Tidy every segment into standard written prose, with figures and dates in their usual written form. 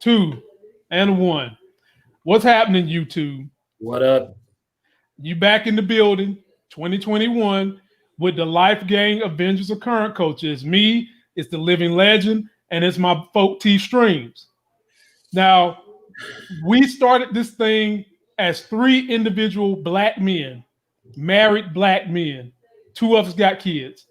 2, and 1. What's happening, YouTube? What up? You back in the building, 2021, with the Life Gang Avengers of Current Culture. It's me, it's the living legend, and it's my folk T Streams. Now, we started this thing as 3 individual black men, married black men. 2 of us got kids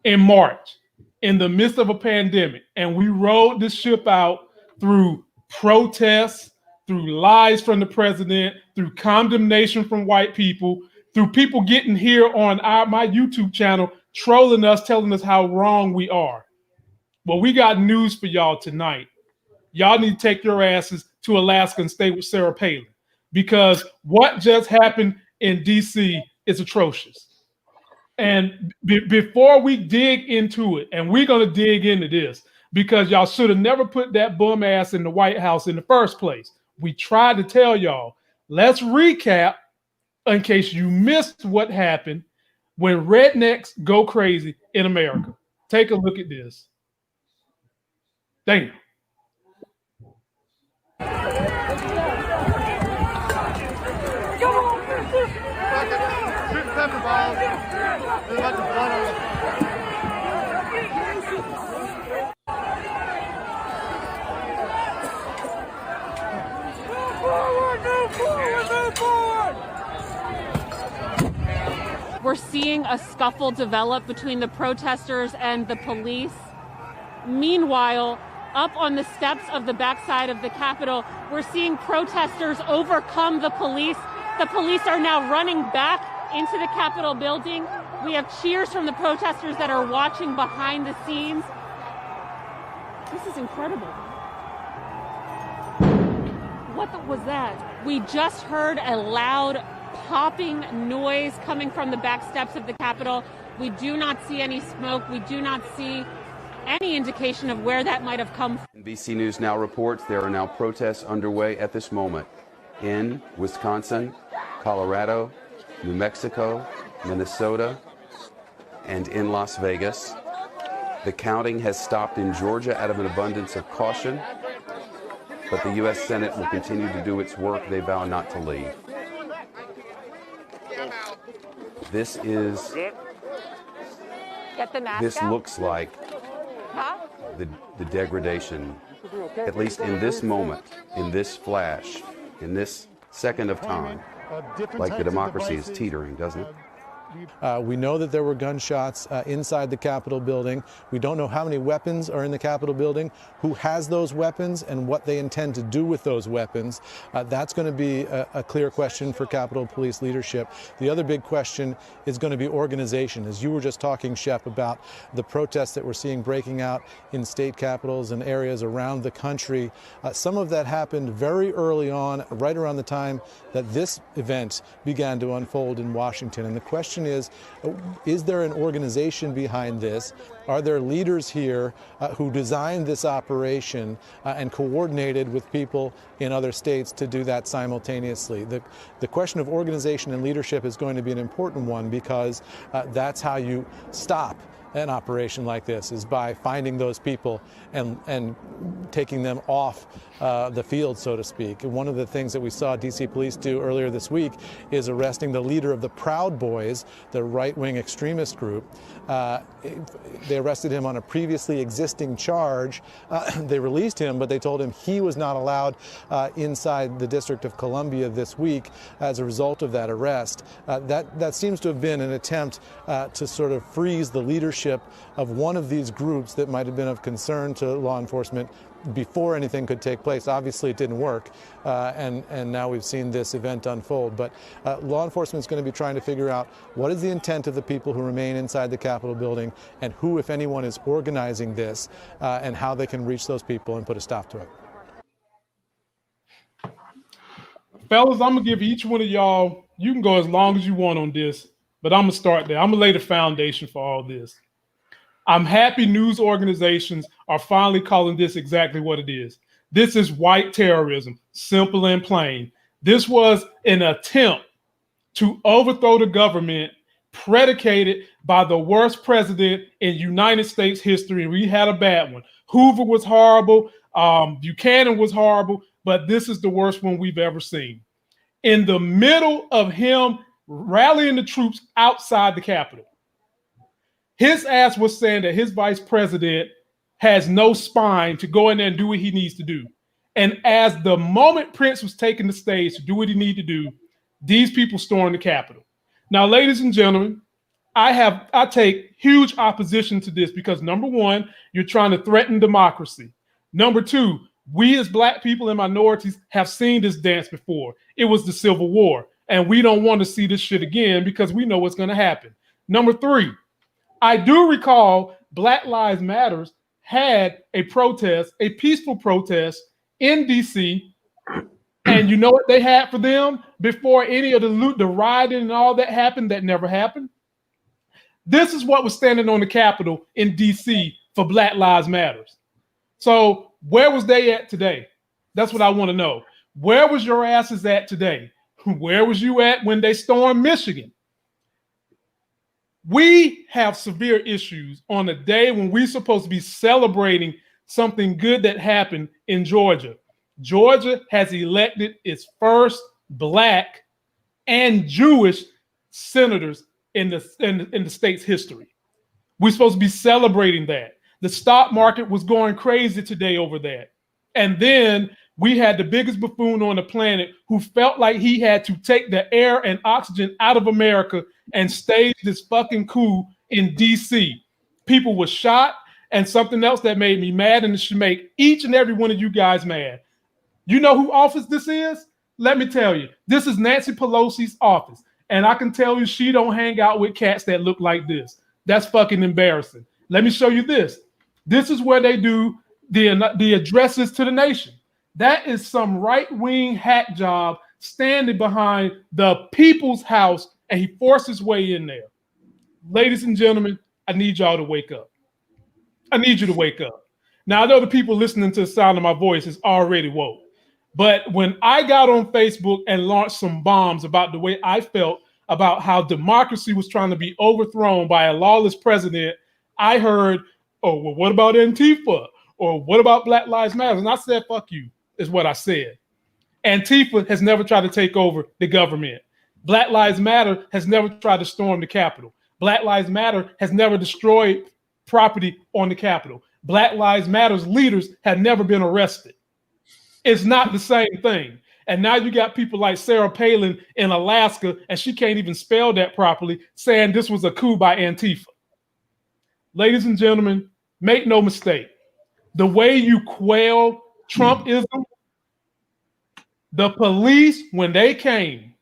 in March, in the midst of a pandemic. And we rode this ship out through protests, through lies from the president, through condemnation from white people, through people getting here on my YouTube channel, trolling us, telling us how wrong we are. Well, we got news for y'all tonight. Y'all need to take your asses to Alaska and stay with Sarah Palin, because what just happened in DC is atrocious. And before we dig into it, and we're going to dig into this, because y'all should have never put that bum ass in the White House in the first place. We tried to tell y'all, let's recap in case you missed what happened when rednecks go crazy in America. Take a look at this. Damn. We're seeing a scuffle develop between the protesters and the police. Meanwhile, up on the steps of the backside of the Capitol, we're seeing protesters overcome the police. The police are now running back into the Capitol building. We have cheers from the protesters that are watching behind the scenes. This is incredible. What was that? We just heard a loud popping noise coming from the back steps of the Capitol. We do not see any smoke. We do not see any indication of where that might have come from. NBC News now reports there are now protests underway at this moment in Wisconsin, Colorado, New Mexico, Minnesota, and in Las Vegas. The counting has stopped in Georgia out of an abundance of caution, but the U.S. Senate will continue to do its work. They vow not to leave. This is, this looks like the degradation, at least in this moment, in this flash, in this second of time, like the democracy is teetering, doesn't it? We know that there were gunshots inside the Capitol building. We don't know how many weapons are in the Capitol building, who has those weapons, and what they intend to do with those weapons. That's going to be a clear question for Capitol Police leadership. The other big question is going to be organization. As you were just talking, Shep, about the protests that we're seeing breaking out in state capitals and areas around the country, some of that happened very early on, right around the time that this event began to unfold in Washington. And the question is there an organization behind this? Are there leaders here who designed this operation and coordinated with people in other states to do that simultaneously? The question of organization and leadership is going to be an important one, because that's how you stop an operation like this, is by finding those people and taking them off the field, so to speak. And one of the things that we saw DC police do earlier this week is arresting the leader of the Proud Boys, the right-wing extremist group. They arrested him on a previously existing charge. They released him, but they told him he was not allowed inside the District of Columbia this week as a result of that arrest. That seems to have been an attempt to sort of freeze the leadership of one of these groups that might have been of concern to law enforcement before anything could take place. Obviously, it didn't work, and now we've seen this event unfold. But law enforcement is going to be trying to figure out what is the intent of the people who remain inside the Capitol building, and who, if anyone, is organizing this, and how they can reach those people and put a stop to it. Fellas, I'm going to give each one of y'all, you can go as long as you want on this, but I'm going to start there. I'm going to lay the foundation for all this. I'm happy news organizations are finally calling this exactly what it is. This is white terrorism, simple and plain. This was an attempt to overthrow the government predicated by the worst president in United States history. We had a bad one. Hoover was horrible. Buchanan was horrible, but this is the worst one we've ever seen. In the middle of him rallying the troops outside the Capitol, his ass was saying that his vice president has no spine to go in there and do what he needs to do. And as the moment Prince was taking the stage to do what he needed to do, these people stormed the Capitol. Now, ladies and gentlemen, I take huge opposition to this because, number one, you're trying to threaten democracy. Number two, we as Black people and minorities have seen this dance before. It was the Civil War, and we don't want to see this shit again because we know what's going to happen. Number three, I do recall Black Lives Matters had a protest, a peaceful protest in D.C., and you know what they had for them before any of the rioting and all that happened? That never happened. This is what was standing on the Capitol in D.C. for Black Lives Matters. So where was they at today? That's what I want to know. Where was your asses at today? Where was you at when they stormed Michigan? We have severe issues on a day when we're supposed to be celebrating something good that happened in Georgia. Georgia has elected its first Black and Jewish senators in the state's history. We're supposed to be celebrating that. The stock market was going crazy today over that. And then we had the biggest buffoon on the planet who felt like he had to take the air and oxygen out of America and stage this fucking coup in DC. People were shot, and something else that made me mad, and it should make each and every one of you guys mad. You know who office this is? Let me tell you. This is Nancy Pelosi's office. And I can tell you she don't hang out with cats that look like this. That's fucking embarrassing. Let me show you this. This is where they do the addresses to the nation. That is some right-wing hack job standing behind the people's house, and he forced his way in there. Ladies and gentlemen, I need y'all to wake up. I need you to wake up. Now, I know the people listening to the sound of my voice is already woke. But when I got on Facebook and launched some bombs about the way I felt about how democracy was trying to be overthrown by a lawless president, I heard, oh, well, what about Antifa? Or what about Black Lives Matter? And I said, fuck you, is what I said. Antifa has never tried to take over the government. Black Lives Matter has never tried to storm the Capitol. Black Lives Matter has never destroyed property on the Capitol. Black Lives Matter's leaders have never been arrested. It's not the same thing. And now you got people like Sarah Palin in Alaska, and she can't even spell that properly, saying this was a coup by Antifa. Ladies and gentlemen, make no mistake. The way you quell Trumpism, the police, when they came,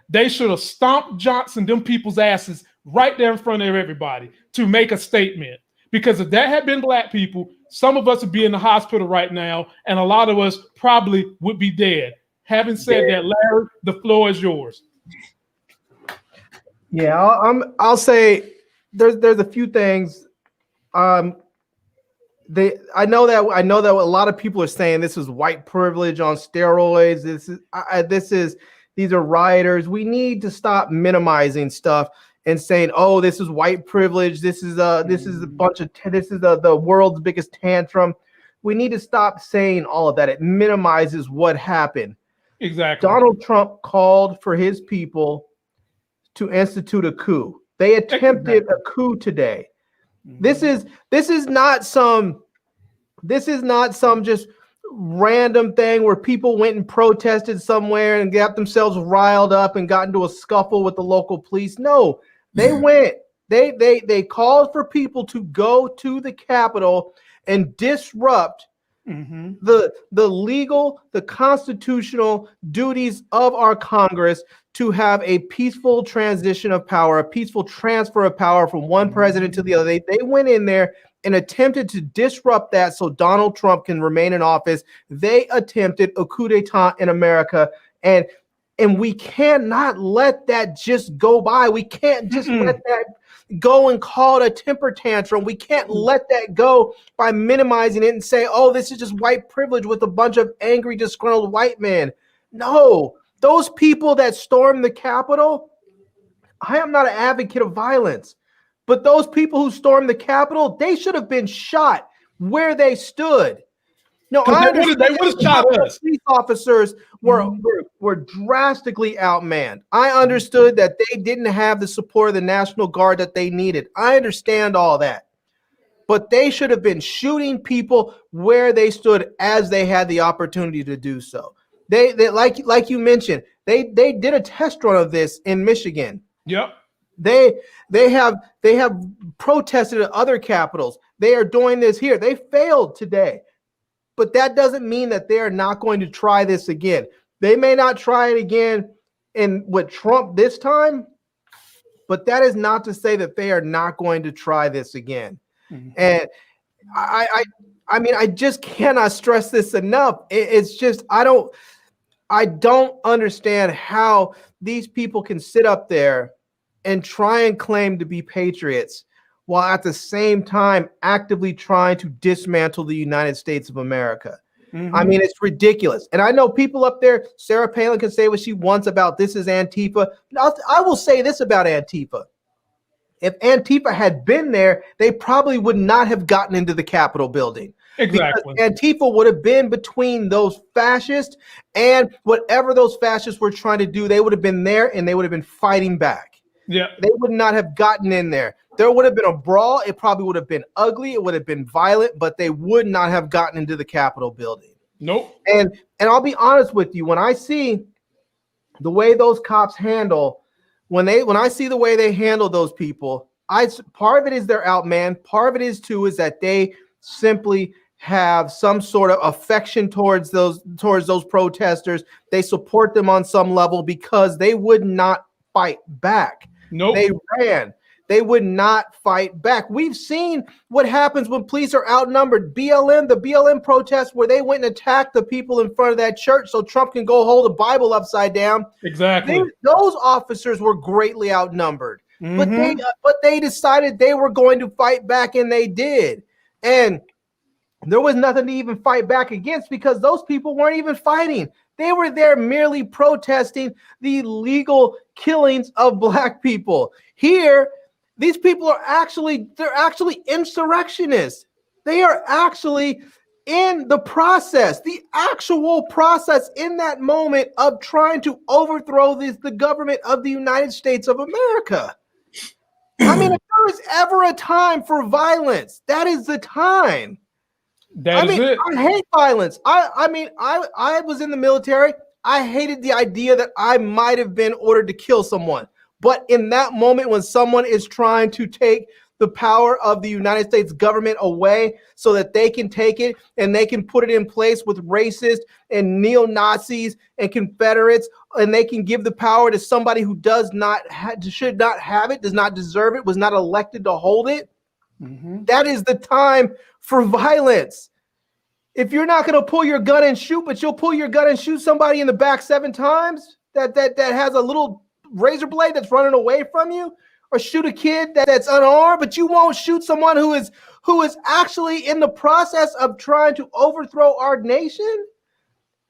they should have stomped Johnson, them people's asses, right there in front of everybody to make a statement. Because if that had been Black people, some of us would be in the hospital right now, and a lot of us probably would be dead. Having said that, Larry, the floor is yours. Yeah, I'll say there's a few things. I know that a lot of people are saying this is white privilege on steroids. These are rioters. We need to stop minimizing stuff and saying, "Oh, this is white privilege. This is the world's biggest tantrum." We need to stop saying all of that. It minimizes what happened. Exactly. Donald Trump called for his people to institute a coup. They attempted a coup today. This is not some just random thing where people went and protested somewhere and got themselves riled up and got into a scuffle with the local police. No, they went. They called for people to go to the Capitol and disrupt the legal, the constitutional duties of our Congress to have a peaceful transition of power, a peaceful transfer of power from one president to the other. They went in there and attempted to disrupt that so Donald Trump can remain in office. They attempted a coup d'etat in America, and we cannot let that just go by. We can't just let that go and call it a temper tantrum. We can't let that go by minimizing it and say, oh, this is just white privilege with a bunch of angry, disgruntled white men. No, those people that stormed the Capitol, I am not an advocate of violence, but those people who stormed the Capitol, they should have been shot where they stood. No, I understand they would have shot us. police officers were drastically outmanned. I understood that they didn't have the support of the National Guard that they needed. I understand all that. But they should have been shooting people where they stood as they had the opportunity to do so. They like you mentioned, they did a test run of this in Michigan. Yep. They have protested at other capitals. They are doing this here. They failed today. But that doesn't mean that they are not going to try this again. They may not try it again with Trump this time, but that is not to say that they are not going to try this again. Mm-hmm. And I mean, I just cannot stress this enough. It's just I don't understand how these people can sit up there and try and claim to be patriots while at the same time actively trying to dismantle the United States of America. Mm-hmm. I mean, it's ridiculous. And I know people up there, Sarah Palin can say what she wants about this is Antifa. I will say this about Antifa. If Antifa had been there, they probably would not have gotten into the Capitol building. Exactly. Because Antifa would have been between those fascists and whatever those fascists were trying to do. They would have been there and they would have been fighting back. Yeah. They would not have gotten in there. There would have been a brawl. It probably would have been ugly. It would have been violent, but they would not have gotten into the Capitol building. Nope. And I'll be honest with you, when I see the way those cops handle, when I see the way they handle those people, part of it is they're outmanned. Part of it is too is that they simply have some sort of affection towards those protesters. They support them on some level because they would not fight back. Nope. They ran. They would not fight back. We've seen what happens when police are outnumbered. The BLM protests where they went and attacked the people in front of that church so Trump can go hold a Bible upside down. Exactly. Those officers were greatly outnumbered. Mm-hmm. But they decided they were going to fight back, and they did. And there was nothing to even fight back against because those people weren't even fighting. They were there merely protesting the illegal killings of Black people. Here, these people are actually insurrectionists. They are actually in the process, the actual process in that moment of trying to overthrow the government of the United States of America. I mean, if there is ever a time for violence, that is the time. I hate violence. I was in the military. I hated the idea that I might have been ordered to kill someone. But in that moment when someone is trying to take the power of the United States government away so that they can take it and they can put it in place with racists and neo-Nazis and Confederates, and they can give the power to somebody who should not have it, does not deserve it, was not elected to hold it. Mm-hmm. That is the time for violence. If you're not going to pull your gun and shoot, but you'll pull your gun and shoot somebody in the back 7 times that has a little razor blade that's running away from you, or shoot a kid that's unarmed, but you won't shoot someone who is actually in the process of trying to overthrow our nation?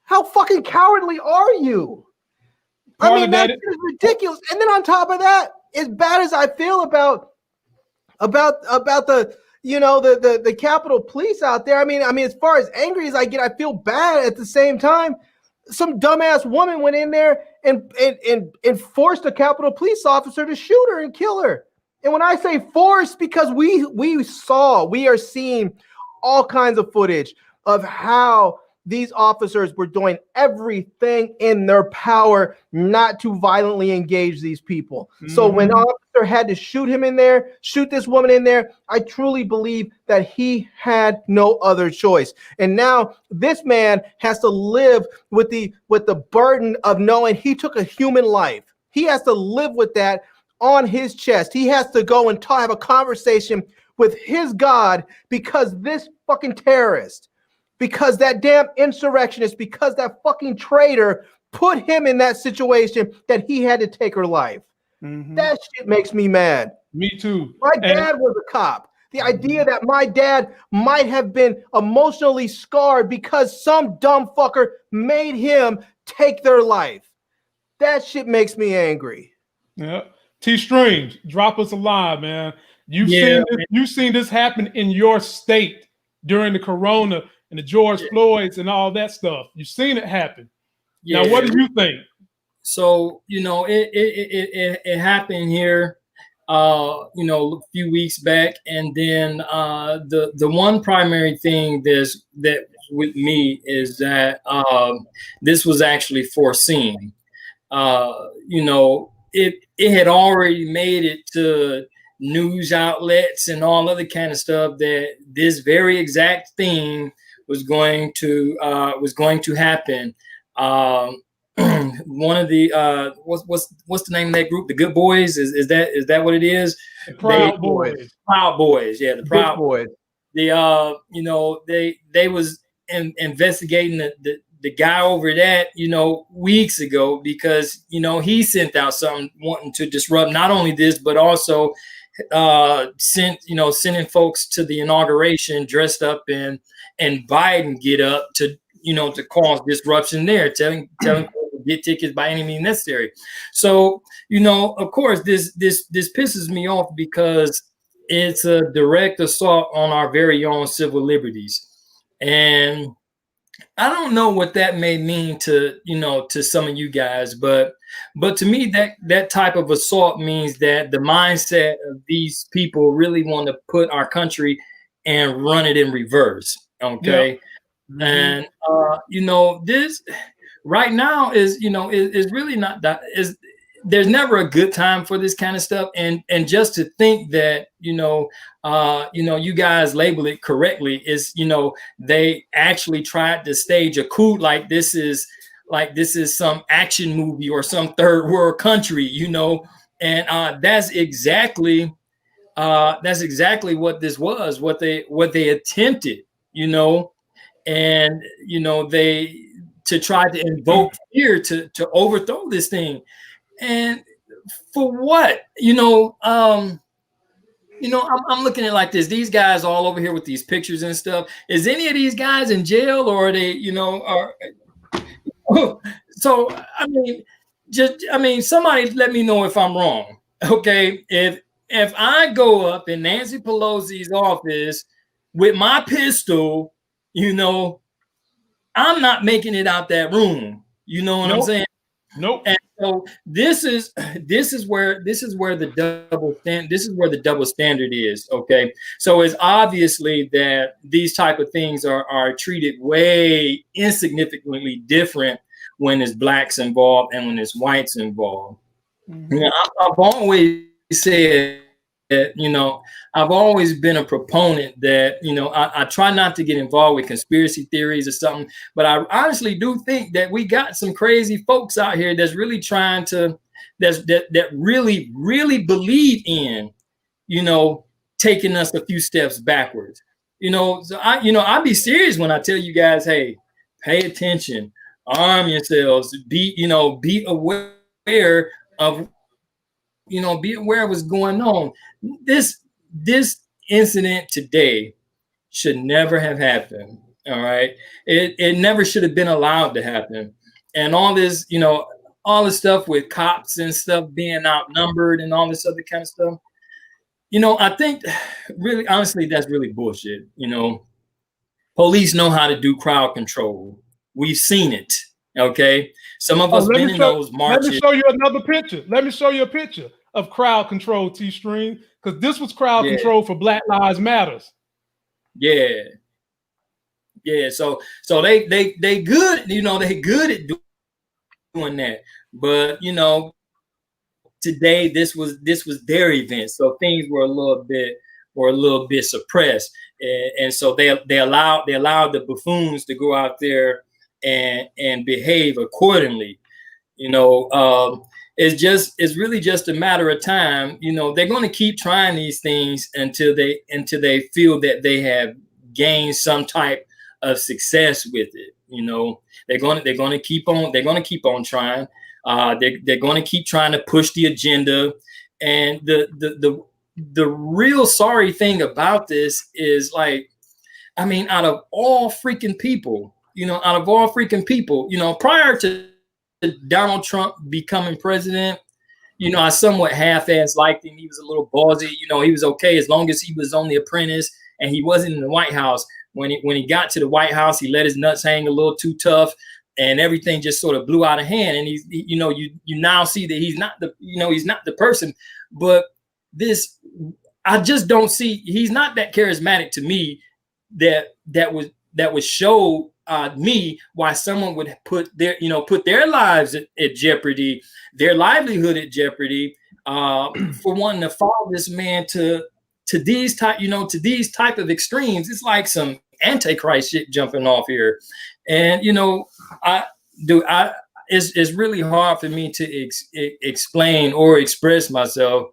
How fucking cowardly are you? I mean, that is ridiculous. And then on top of that, as bad as I feel about the the Capitol Police out there, I mean, as far as angry as I get, I feel bad at the same time. Some dumbass woman went in there and forced a Capitol Police officer to shoot her and kill her. And when I say forced, because we are seeing all kinds of footage of how these officers were doing everything in their power not to violently engage these people. Mm-hmm. So when an officer had to shoot this woman in there, I truly believe that he had no other choice. And now this man has to live with the burden of knowing he took a human life. He has to live with that on his chest. He has to go and have a conversation with his God because this fucking terrorist, because that damn insurrectionist, because that fucking traitor put him in that situation that he had to take her life. Mm-hmm. That shit makes me mad. Me too. My dad was a cop. The idea that my dad might have been emotionally scarred because some dumb fucker made him take their life. That shit makes me angry. Yeah. T-Streams, drop us a line, man. You've seen this happen in your state during the Corona and the George Floyds and all that stuff. You've seen it happen. Yeah. Now, what do you think? So, it happened here, a few weeks back. And then the one primary thing that with me is that this was actually foreseen. It had already made it to news outlets and all other kind of stuff that this very exact thing was going to happen. One of the what's the name of that group? The Good Boys? Is that what it is? The Proud Boys. Proud Boys, yeah, the Proud Boys. They was investigating the guy over that, weeks ago, because he sent out something wanting to disrupt not only this but also sending folks to the inauguration dressed up in Biden get up to cause disruption there, telling people to get tickets by any means necessary. So, of course, this pisses me off because it's a direct assault on our very own civil liberties. And I don't know what that may mean to some of you guys, but to me, that type of assault means that the mindset of these people really want to put our country and run it in reverse. Okay. Yeah. And this right now is really not that there's never a good time for this kind of stuff. And just to think that, you guys label it correctly is, they actually tried to stage a coup like this is some action movie or some third world country, and that's exactly what this was, what they attempted, and they to try to invoke fear to overthrow this thing. And for what? I'm looking at it like this. These guys all over here with these pictures and stuff. Is any of these guys in jail, or are they, so somebody let me know if I'm wrong. Okay. If I go up in Nancy Pelosi's office with my pistol, I'm not making it out that room. You know what I'm saying? Nope. And so this is where the double standard is. Okay. So it's obviously that these type of things are treated way insignificantly different when there's blacks involved and when there's whites involved. Mm-hmm. I've always said that, I've always been a proponent that, I try not to get involved with conspiracy theories or something, but I honestly do think that we got some crazy folks out here that's really trying to, that really, really believe in, taking us a few steps backwards. So I'll be serious when I tell you guys, hey, pay attention, arm yourselves, be aware of, be aware of what's going on. This incident today should never have happened. All right. It never should have been allowed to happen. And all this, all this stuff with cops and stuff being outnumbered and all this other kind of stuff. I think really, honestly, that's really bullshit. Police know how to do crowd control. We've seen it. Okay. Some of us been in those marches. Let me show you another picture. Let me show you a picture of crowd control, T-Stream, because this was crowd control for Black Lives Matters. Yeah. Yeah. So they good, they good at doing that. But today this was their event. So things were a little bit suppressed. And so they allowed the buffoons to go out there and behave accordingly. It's really just a matter of time. They're going to keep trying these things until they feel that they have gained some type of success with it. They're going to keep on trying. They're going to keep trying to push the agenda. And the real sorry thing about this is, out of all freaking people, prior to Donald Trump becoming president, I somewhat half-ass liked him. He was a little ballsy. He was okay as long as he was on The Apprentice and he wasn't in the White House. when he got to the White House, he let his nuts hang a little too tough, and everything just sort of blew out of hand. And you now see that he's not the person. But this, I just don't see, he's not that charismatic to me that would show me why someone would put their lives at jeopardy, their livelihood at jeopardy, for wanting to follow this man to these type of extremes. It's like some Antichrist shit jumping off here. And it's really hard for me to explain or express myself,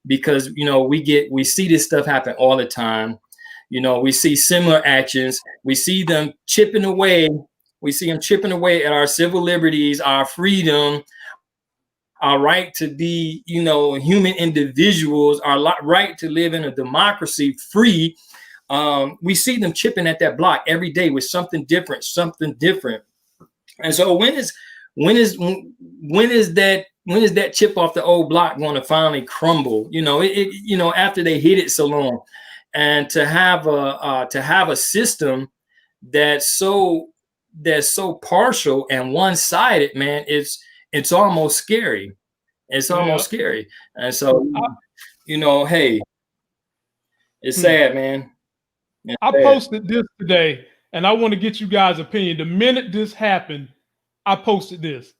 because we see this stuff happen all the time. We see similar actions. We see them chipping away. We see them chipping away at our civil liberties, our freedom, our right to be, human individuals, our right to live in a democracy free. We see them chipping at that block every day with something different. And so when is that chip off the old block going to finally crumble? After they hit it so long. And to have a system that's so partial and one-sided, man, it's almost scary. It's almost scary. And so, hey, it's sad, man. I posted this today, and I want to get you guys' opinion. The minute this happened, I posted this.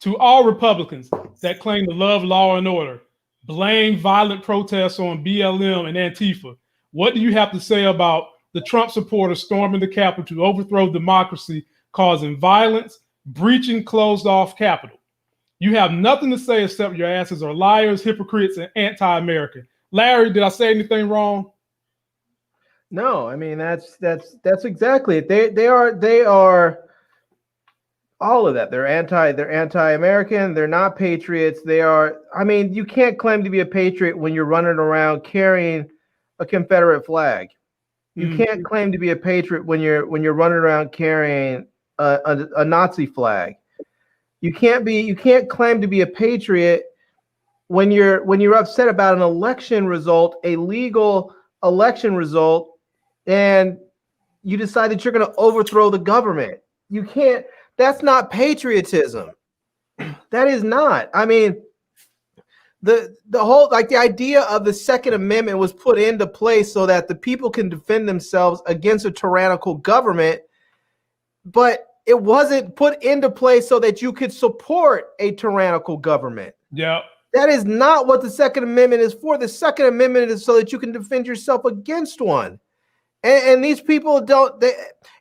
To all Republicans that claim to love law and order, blame violent protests on BLM and Antifa. What do you have to say about the Trump supporters storming the Capitol to overthrow democracy, causing violence, breaching closed-off Capitol? You have nothing to say except your asses are liars, hypocrites, and anti-American. Larry, did I say anything wrong? No, I mean that's exactly it. They are all of that. They're anti-American. They're not patriots. They are. I mean, you can't claim to be a patriot when you're running around carrying a Confederate flag. You can't claim to be a patriot when you're running around carrying a Nazi flag. You can't claim to be a patriot when you're upset about an election result, a legal election result, and you decide that you're going to overthrow the government. You can't. That's not patriotism. That is not. I mean, the whole, like, the idea of the Second Amendment was put into place so that the people can defend themselves against a tyrannical government, but it wasn't put into place so that you could support a tyrannical government. Yeah. That is not what the Second Amendment is for. The Second Amendment is so that you can defend yourself against one. And these people don't.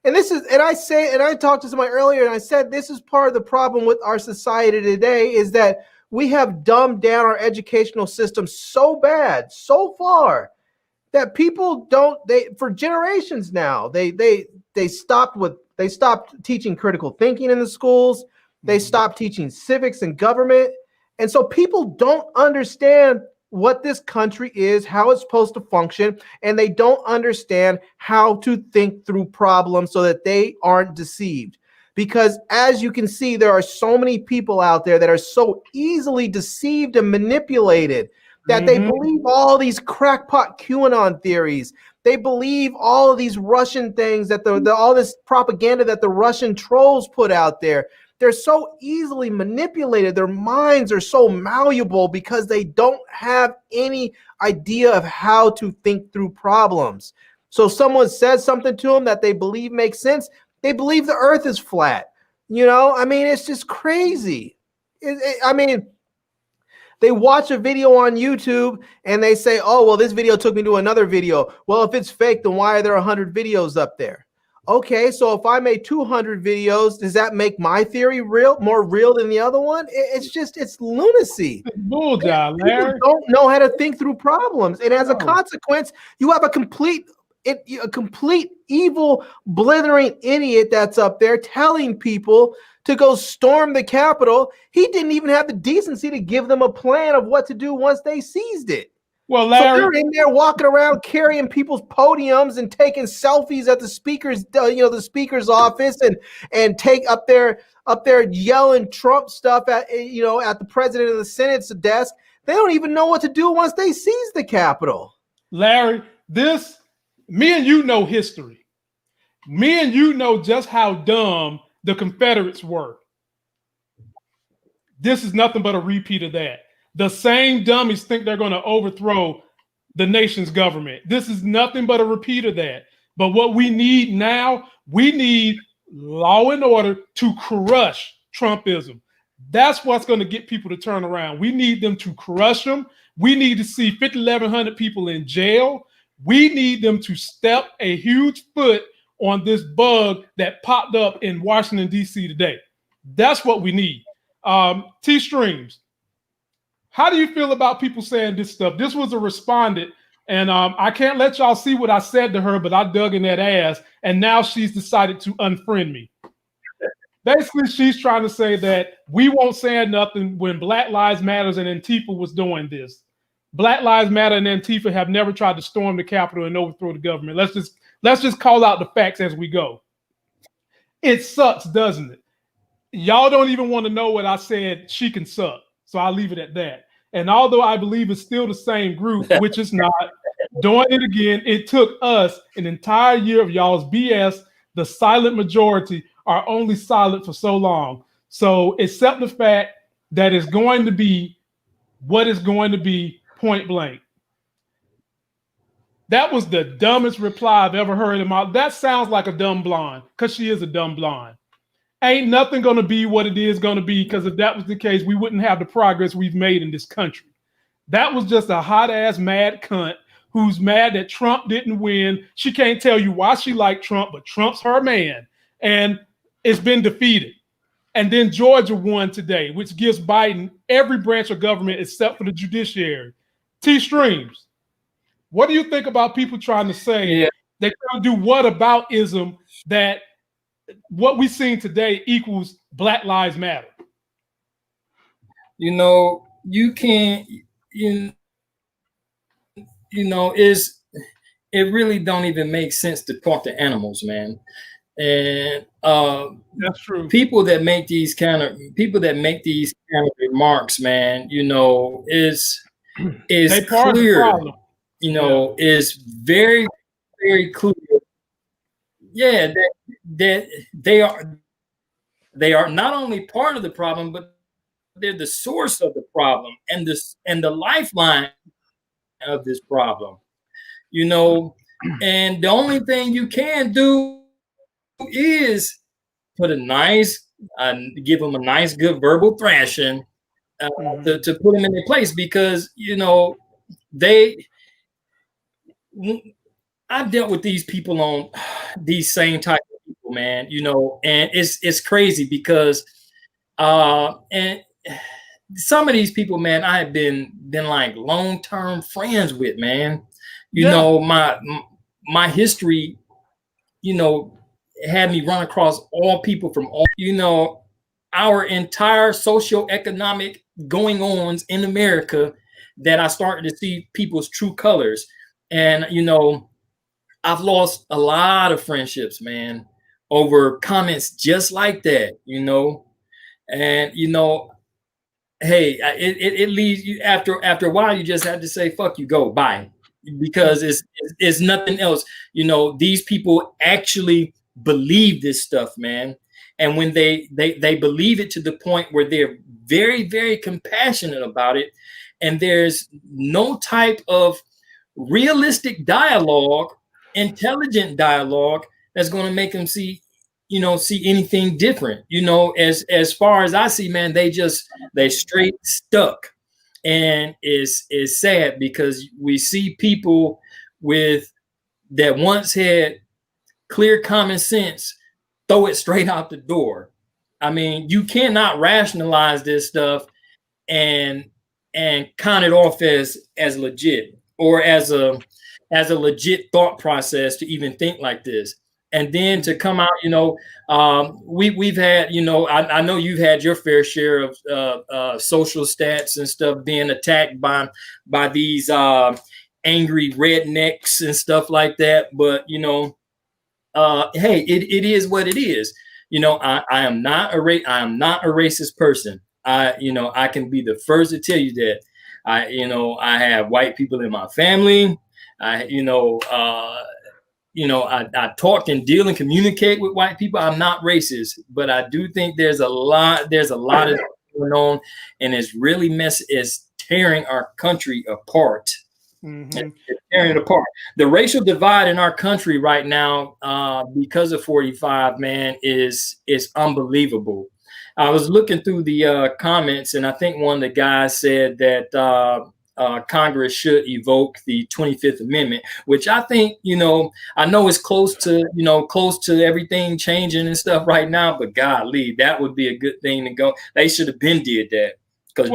And I talked to somebody earlier, and I said this is part of the problem with our society today, is that we have dumbed down our educational system so bad, so far, that people don't. For generations now, they stopped teaching critical thinking in the schools. They stopped teaching civics and government, and so people don't understand what this country is, how it's supposed to function, and they don't understand how to think through problems so that they aren't deceived. Because as you can see, there are so many people out there that are so easily deceived and manipulated that they believe all these crackpot QAnon theories. They believe all of these Russian things, that all this propaganda that the Russian trolls put out there. They're so easily manipulated. Their minds are so malleable because they don't have any idea of how to think through problems. So someone says something to them that they believe makes sense. They believe the earth is flat. I mean, it's just crazy. I mean, they watch a video on YouTube and they say, oh, well, this video took me to another video. Well, if it's fake, then why are there 100 videos up there? Okay, so if I made 200 videos, does that make my theory more real than the other one? It's lunacy. Bull job, Larry. People don't know how to think through problems, and as a consequence, you have a complete evil, blithering idiot that's up there telling people to go storm the Capitol. He didn't even have the decency to give them a plan of what to do once they seized it. Well, Larry, so they're in there walking around carrying people's podiums and taking selfies at the speaker's, the speaker's office, and take up there yelling Trump stuff at the president of the Senate's desk. They don't even know what to do once they seize the Capitol. Larry, me and you know history. Me and you know just how dumb the Confederates were. This is nothing but a repeat of that. The same dummies think they're going to overthrow the nation's government. This is nothing but a repeat of that. But what we need now, we need law and order to crush Trumpism. That's what's going to get people to turn around. We need them to crush them. We need to see 5,100 people in jail. We need them to step a huge foot on this bug that popped up in Washington, D.C. today. That's what we need. T-Streams, how do you feel about people saying this stuff? This was a respondent, and I can't let y'all see what I said to her, but I dug in that ass, and now she's decided to unfriend me. Basically, she's trying to say that we won't say nothing when Black Lives Matter and Antifa was doing this. Black Lives Matter and Antifa have never tried to storm the Capitol and overthrow the government. Let's just call out the facts as we go. It sucks, doesn't it? Y'all don't even want to know what I said. She can suck. So I'll leave it at that. And although I believe it's still the same group, which is not, doing it again, it took us an entire year of y'all's BS. The silent majority are only silent for so long. So accept the fact that it's going to be what it's going to be, point blank. That was the dumbest reply I've ever heard in my. That sounds like a dumb blonde, because she is a dumb blonde. Ain't nothing going to be what it is going to be, because if that was the case, we wouldn't have the progress we've made in this country. That was just a hot-ass mad cunt who's mad that Trump didn't win. She can't tell you why she liked Trump, but Trump's her man. And it's been defeated. And then Georgia won today, which gives Biden every branch of government except for the judiciary. T-Streams, what do you think about people trying to say they're trying to do whataboutism, that what we've seen today equals Black Lives Matter? You know, you can't, it really don't even make sense to talk to animals, man. And that's true. People that make these kind of remarks, man, is clear. Is very, very clear. Yeah, that they are not only part of the problem, but they're the source of the problem and the lifeline of this problem. And the only thing you can do is put give them a nice, good verbal thrashing to put them in their place, because I've dealt with these people on these same type of people, man. And it's crazy because and some of these people, man, I have been like long-term friends with, man. My history, had me run across all people from all, our entire socioeconomic going-ons in America, that I started to see people's true colors. And, I've lost a lot of friendships, man, over comments just like that, and, hey, it leaves you after a while, you just have to say, fuck you, go, bye, because it's nothing else. These people actually believe this stuff, man. And when they believe it to the point where they're very, very compassionate about it, and there's no type of realistic dialogue, intelligent dialogue, that's going to make them see anything different. As far as I see, man, they straight stuck. And it's sad, because we see people that once had clear common sense throw it straight out the door. I mean, you cannot rationalize this stuff and count it off as legit, or as a legit thought process to even think like this. And then to come out, we've had, I know you've had your fair share of social stats and stuff being attacked by these angry rednecks and stuff like that. But hey, it is what it is. I am not a racist person. I can be the first to tell you that. I have white people in my family. I talk and deal and communicate with white people. I'm not racist, but I do think there's a lot of going on, and it's tearing our country apart. Mm-hmm. It's tearing it apart. The racial divide in our country right now, because of 45, man, is unbelievable. I was looking through the comments, and I think one of the guys said that Congress should evoke the 25th Amendment, which I think, I know it's close to everything changing and stuff right now, but golly, that would be a good thing to go. They should have been did that. Because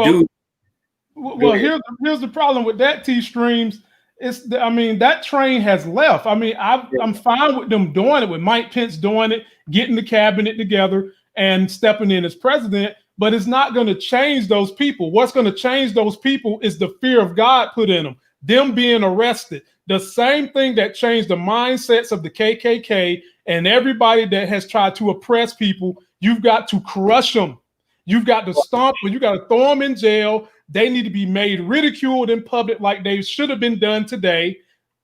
here's the problem with that, T-Streams. That train has left. I'm fine with them doing it, with Mike Pence doing it, getting the cabinet together and stepping in as president, but it's not going to change those people. What's going to change those people is the fear of God put in them being arrested. The same thing that changed the mindsets of the KKK and everybody that has tried to oppress people. You've got to crush them. You've got to stomp them. You got to throw them in jail. They need to be made ridiculed in public like they should have been done today.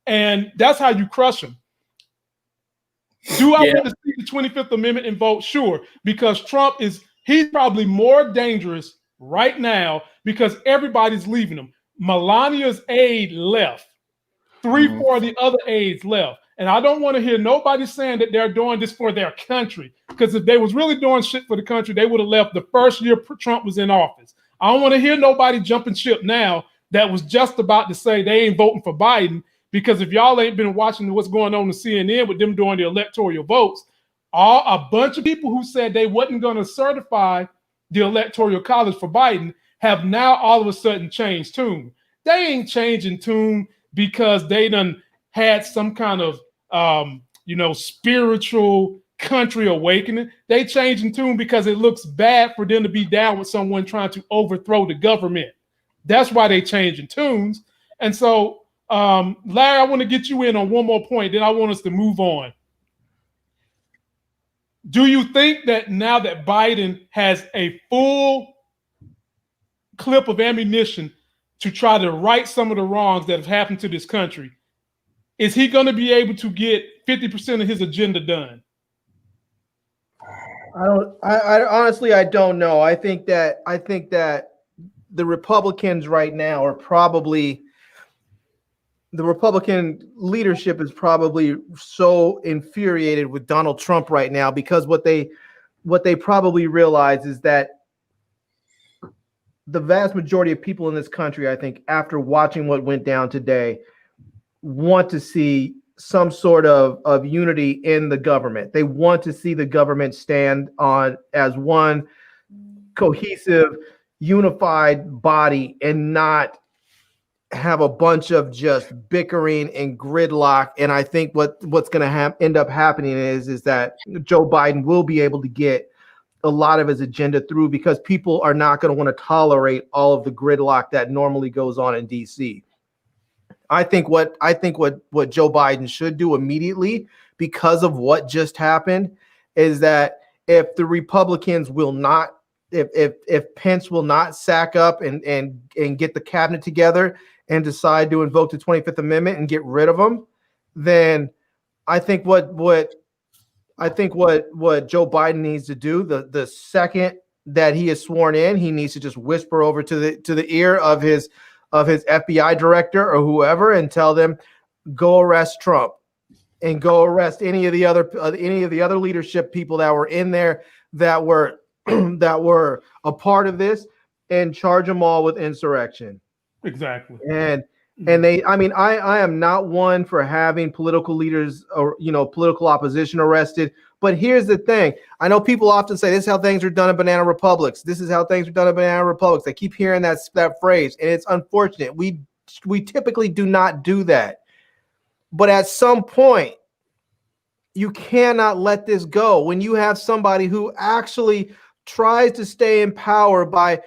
And that's how you crush them. Do I want to see the 25th Amendment and vote? Sure, because he's probably more dangerous right now because everybody's leaving him. Melania's aide left. 3-4 of the other aides left. And I don't want to hear nobody saying that they're doing this for their country, because if they was really doing shit for the country, they would have left the first year Trump was in office. I don't want to hear nobody jumping ship now that was just about to say they ain't voting for Biden, because if y'all ain't been watching what's going on CNN with them doing the electoral votes, a bunch of people who said they wasn't going to certify the electoral college for Biden have now all of a sudden changed tune. They ain't changing tune because they done had some kind of spiritual country awakening. They changing tune because it looks bad for them to be down with someone trying to overthrow the government. That's why they changing tunes. And so, Larry, I want to get you in on one more point, then I want us to move on. Do you think that now that Biden has a full clip of ammunition to try to right some of the wrongs that have happened to this country, is he going to be able to get 50% of his agenda done? I honestly, I don't know. I think that the Republicans right now are probably, the Republican leadership is probably so infuriated with Donald Trump right now, because what they probably realize is that the vast majority of people in this country, I think, after watching what went down today, want to see some sort of unity in the government. They want to see the government stand on as one cohesive, unified body and not have a bunch of just bickering and gridlock. And I think what's going to end up happening is that Joe Biden will be able to get a lot of his agenda through, because people are not going to want to tolerate all of the gridlock that normally goes on in DC. I think what Joe Biden should do immediately, because of what just happened, is that if the Republicans will not, if Pence will not sack up and get the cabinet together and decide to invoke the 25th Amendment and get rid of them, then I think what Joe Biden needs to do, the second that he is sworn in, he needs to just whisper over to the ear of his FBI director or whoever and tell them, go arrest Trump and go arrest any of the other leadership people that were in there that were a part of this, and charge them all with insurrection. Exactly. And I am not one for having political leaders or political opposition arrested. But here's the thing. I know people often say this is how things are done in banana republics. This is how things are done in banana republics. I keep hearing that phrase, and it's unfortunate. We typically do not do that. But at some point, you cannot let this go. When you have somebody who actually tries to stay in power by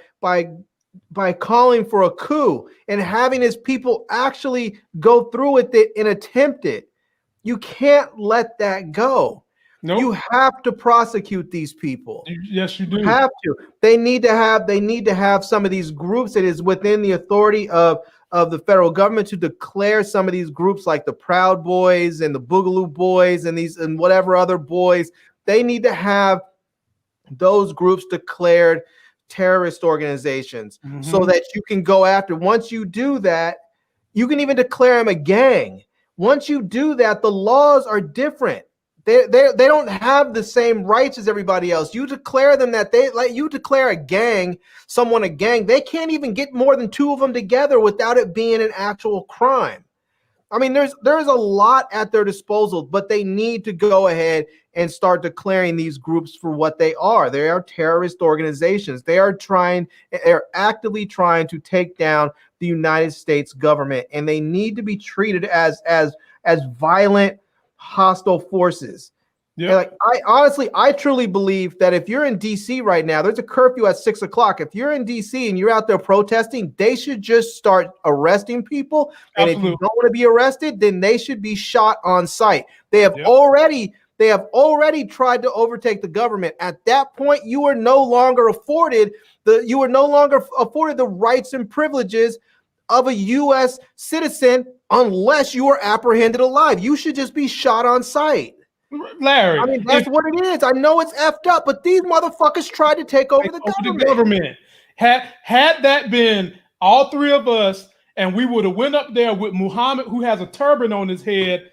calling for a coup and having his people actually go through with it and attempt it, you can't let that go. Nope. You have to prosecute these people. Yes, you do. You have to. They need to have some of these groups that is within the authority of of the federal government to declare some of these groups like the Proud Boys and the Boogaloo Boys and whatever other boys. They need to have those groups declared terrorist organizations so that you can go after. Once you do that, you can even declare them a gang. Once you do that, the laws are different. They don't have the same rights as everybody else. You declare them that you declare someone a gang, they can't even get more than 2 of them together without it being an actual crime. I mean, there's a lot at their disposal, but they need to go ahead and start declaring these groups for what they are. They are terrorist organizations. They're actively trying to take down the United States government, and they need to be treated as violent, hostile forces. Yeah. Like, I truly believe that if you're in DC right now, there's a curfew at 6 o'clock. If you're in DC and you're out there protesting, they should just start arresting people. And if you don't want to be arrested, then they should be shot on sight. They have already tried to overtake the government. At that point, you are no longer afforded the rights and privileges of a U.S. citizen unless you are apprehended alive. You should just be shot on sight. Larry, I mean, that's what it is. I know it's effed up, but these motherfuckers tried to take over the government. Had that been all 3 of us, and we would have went up there with Muhammad, who has a turban on his head,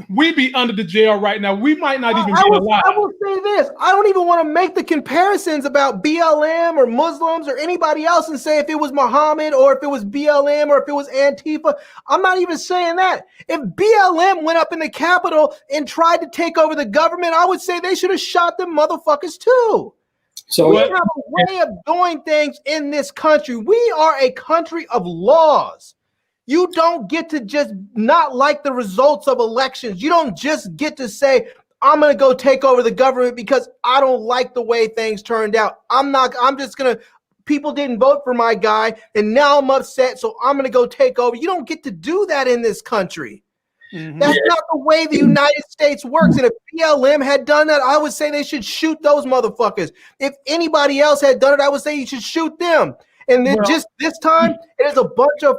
we'd be under the jail right now. We might not even be alive. I will say this. I don't even want to make the comparisons about BLM or Muslims or anybody else and say if it was Muhammad or if it was BLM or if it was Antifa. I'm not even saying that. If BLM went up in the Capitol and tried to take over the government, I would say they should have shot them motherfuckers too. So we have a way of doing things in this country. We are a country of laws. You don't get to just not like the results of elections. You don't just get to say, I'm going to go take over the government because I don't like the way things turned out. People didn't vote for my guy and now I'm upset, so I'm going to go take over. You don't get to do that in this country. That's not the way the United States works. And if BLM had done that, I would say they should shoot those motherfuckers. If anybody else had done it, I would say you should shoot them. And then just this time, it is a bunch of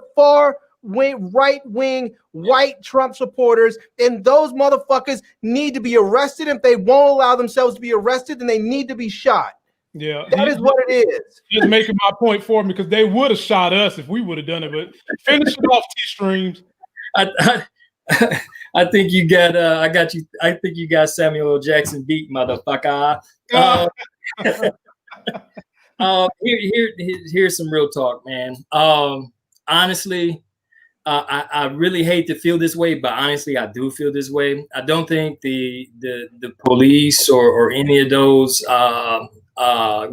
right-wing white Trump supporters, and those motherfuckers need to be arrested. If they won't allow themselves to be arrested, then they need to be shot. Yeah, that is what it is. Just making my point for me because they would have shot us if we would have done it. But finish it off, T-Streams. I think you got. I got you. I think you got Samuel L. Jackson beat, motherfucker. Here's some real talk, man. Honestly. I really hate to feel this way, but honestly, I do feel this way. I don't think the police or any of those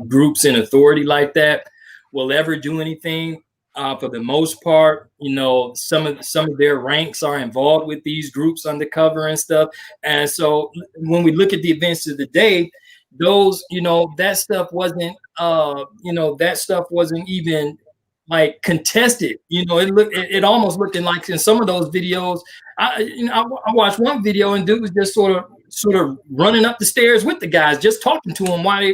groups in authority like that will ever do anything. For the most part, you know, some of their ranks are involved with these groups undercover and stuff. And so when we look at the events of the day, those, you know, that stuff wasn't even like contested. You know, it almost looking like in some of those videos. I watched one video and dude was just sort of running up the stairs with the guys, just talking to them while they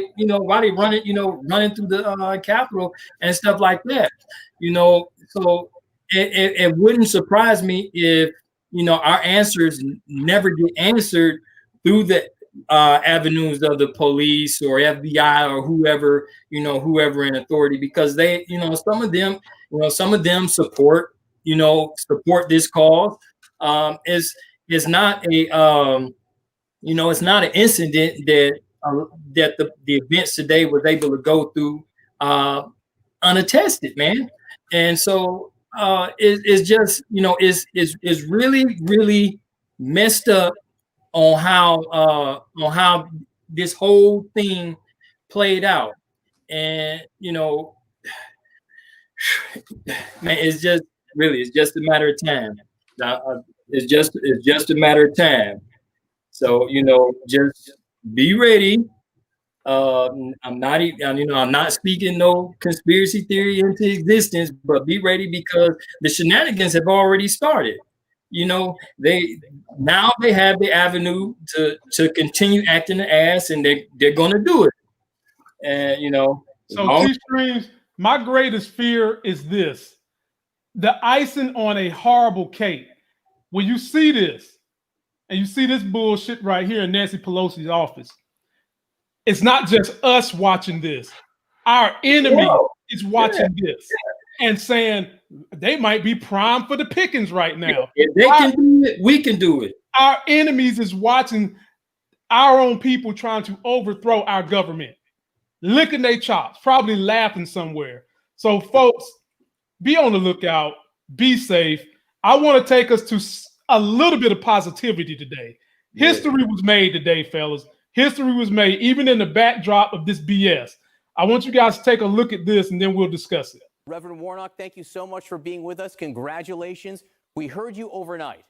running through the Capitol and stuff like that. You know, so it wouldn't surprise me if, you know, our answers never get answered through the avenues of the police or FBI or whoever in authority, because they, you know, some of them support this cause. It's not a it's not an incident that the events today was able to go through unattested, man. And so it's just, you know, it's really, really messed up on how this whole thing played out. And, you know, man, it's just a matter of time. It's just a matter of time. So, you know, just be ready. I'm not speaking no conspiracy theory into existence, but be ready because the shenanigans have already started. You know, they have the avenue to continue acting the ass, and they're going to do it. And, you know, so T-Streams, my greatest fear is this: the icing on a horrible cake. When you see this, and you see this bullshit right here in Nancy Pelosi's office, it's not just us watching this. Our enemy is watching this and saying they might be primed for the pickings right now. If they can do it, we can do it. Our enemies is watching our own people trying to overthrow our government, licking their chops, probably laughing somewhere. So, folks, be on the lookout. Be safe. I want to take us to a little bit of positivity today. History was made today, fellas. History was made, even in the backdrop of this BS. I want you guys to take a look at this, and then we'll discuss it. Reverend Warnock, thank you so much for being with us. Congratulations. We heard you overnight,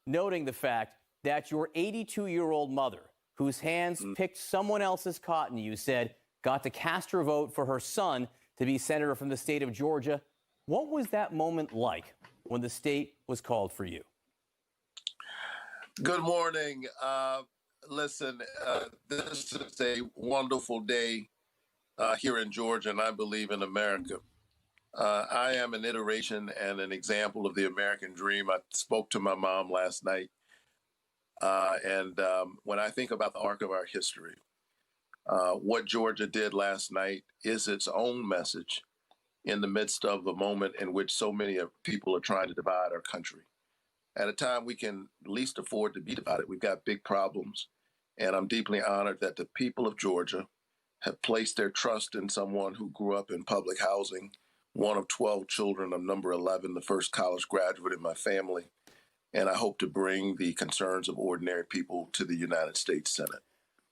noting the fact that your 82-year-old mother, whose hands picked someone else's cotton, you said, got to cast her vote for her son to be senator from the state of Georgia. What was that moment like when the state was called for you? Good morning. Listen, this is a wonderful day here in Georgia, and I believe in America. I am an iteration and an example of the American dream. I spoke to my mom last night, and when I think about the arc of our history, what Georgia did last night is its own message in the midst of a moment in which so many people are trying to divide our country. At a time we can least afford to be divided. We've got big problems. And I'm deeply honored that the people of Georgia have placed their trust in someone who grew up in public housing, one of 12 children. I'm number 11, the first college graduate in my family. And I hope to bring the concerns of ordinary people to the United States Senate.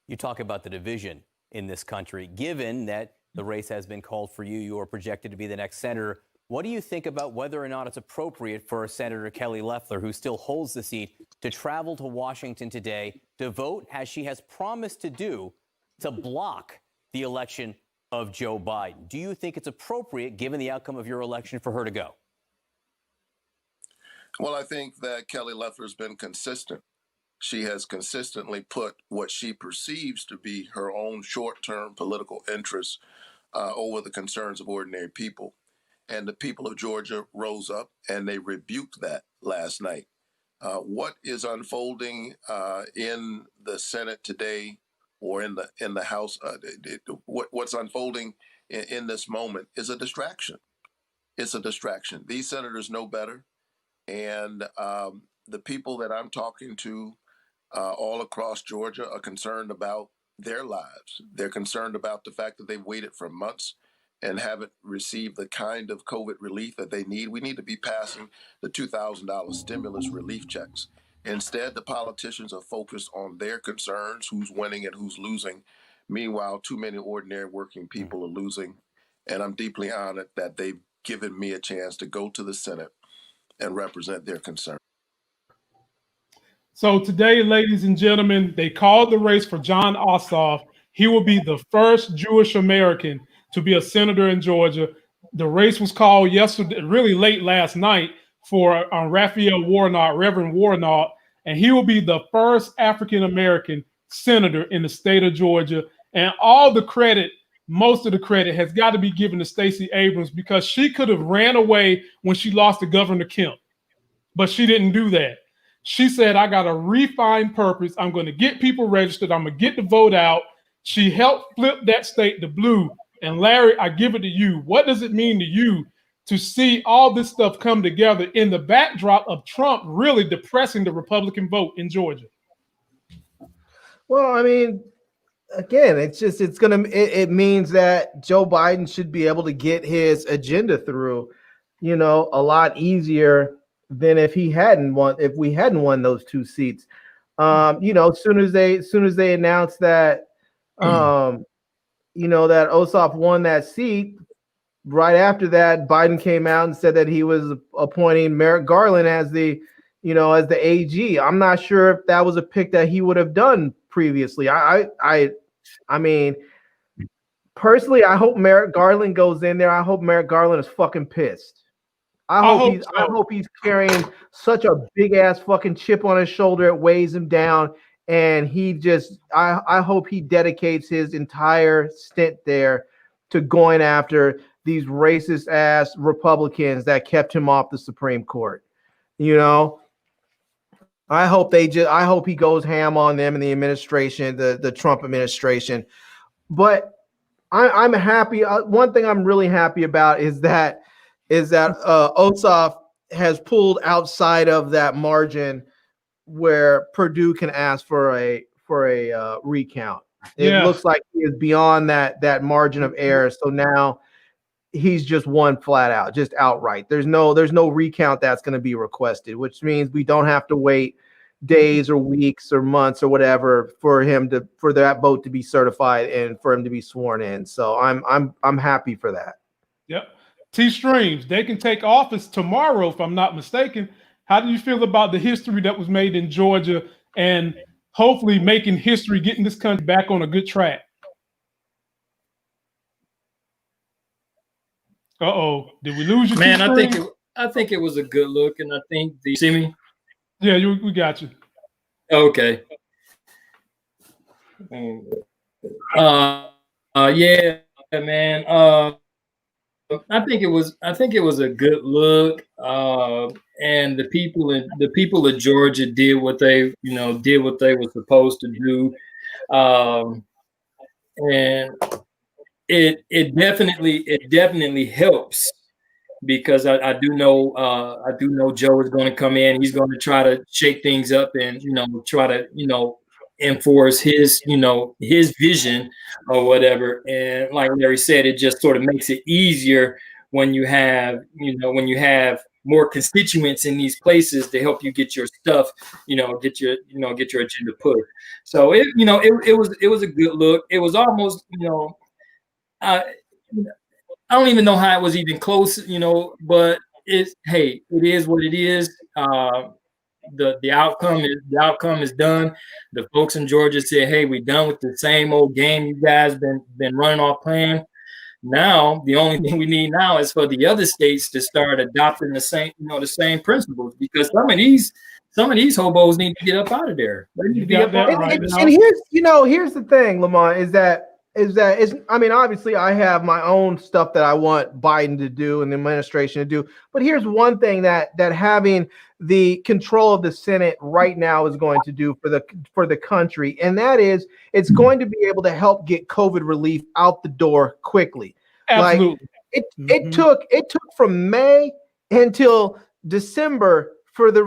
You talk about the division in this country. Given that the race has been called for you, you are projected to be the next senator. What do you think about whether or not it's appropriate for Senator Kelly Loeffler, who still holds the seat, to travel to Washington today to vote, as she has promised to do, to block the election of Joe Biden? Do you think it's appropriate, given the outcome of your election, for her to go? Well, I think that Kelly Loeffler has been consistent. She has consistently put what she perceives to be her own short-term political interests over the concerns of ordinary people. And the people of Georgia rose up and they rebuked that last night. What is unfolding in the Senate today, or in the House, what's unfolding in this moment is a distraction. It's a distraction. These senators know better. And the people that I'm talking to all across Georgia are concerned about their lives. They're concerned about the fact that they've waited for months and haven't received the kind of COVID relief that they need. We need to be passing the $2,000 stimulus relief checks. Instead, the politicians are focused on their concerns, who's winning and who's losing. Meanwhile, too many ordinary working people are losing. And I'm deeply honored that they've given me a chance to go to the Senate and represent their concerns. So today, ladies and gentlemen, they called the race for Jon Ossoff. He will be the first Jewish American to be a senator in Georgia. The race was called yesterday, really late last night, for Raphael Warnock, Reverend Warnock, and he will be the first African American senator in the state of Georgia. And all the credit, most of the credit, has got to be given to Stacey Abrams, because she could have ran away when she lost to Governor Kemp, but she didn't do that. She said, I got a refined purpose. I'm going to get people registered. I'm going to get the vote out. She helped flip that state to blue. And Larry, I give it to you. What does it mean to you to see all this stuff come together in the backdrop of Trump really depressing the Republican vote in Georgia? Well, I mean, again, it means that Joe Biden should be able to get his agenda through, a lot easier than if we hadn't won those two seats. As soon as they announced that, that Ossoff won that seat, right after that, Biden came out and said that he was appointing Merrick Garland as the AG. I'm not sure if that was a pick that he would have done previously. I mean, personally, I hope Merrick Garland goes in there. I hope Merrick Garland is fucking pissed. I hope he's carrying such a big ass fucking chip on his shoulder. It weighs him down. And I hope he dedicates his entire stint there to going after these racist ass Republicans that kept him off the Supreme Court. You know, I hope he goes ham on them in the administration, the Trump administration. But I'm happy. One thing I'm really happy about is that Ossoff has pulled outside of that margin where Purdue can ask for a recount. It looks like he is beyond that margin of error. So now he's just won flat out, just outright. There's no recount that's going to be requested, which means we don't have to wait days or weeks or months or whatever for that vote to be certified and for him to be sworn in. So I'm happy for that. Yep. T-Streams, they can take office tomorrow, if I'm not mistaken. How do you feel about the history that was made in Georgia and hopefully making history, getting this country back on a good track? Uh-oh, did we lose you? Man, I think it was a good look, and I think you see me? Yeah, we got you. Okay. Yeah, man. I think it was a good look. And the people of Georgia did what they were supposed to do. And it definitely helps, because I do know Joe is going to come in. He's going to try to shake things up and try to enforce his vision or whatever. And like Larry said, it just sort of makes it easier when you have more constituents in these places to help you get your stuff, get your agenda pushed. So it was a good look. It was almost I don't even know how it was even close, but it is what it is. The outcome is done. The folks in Georgia said, hey, we're done with the same old game you guys been running off playing. Now, the only thing we need now is for the other states to start adopting the same principles, because some of these hobos need to get up out of there. They need to be up out of there. And here's the thing, Lamont, is that obviously I have my own stuff that I want Biden to do and the administration to do. But here's one thing that having the control of the Senate right now is going to do for the country. And that is, it's going to be able to help get COVID relief out the door quickly. Absolutely. Like it took from May until December for the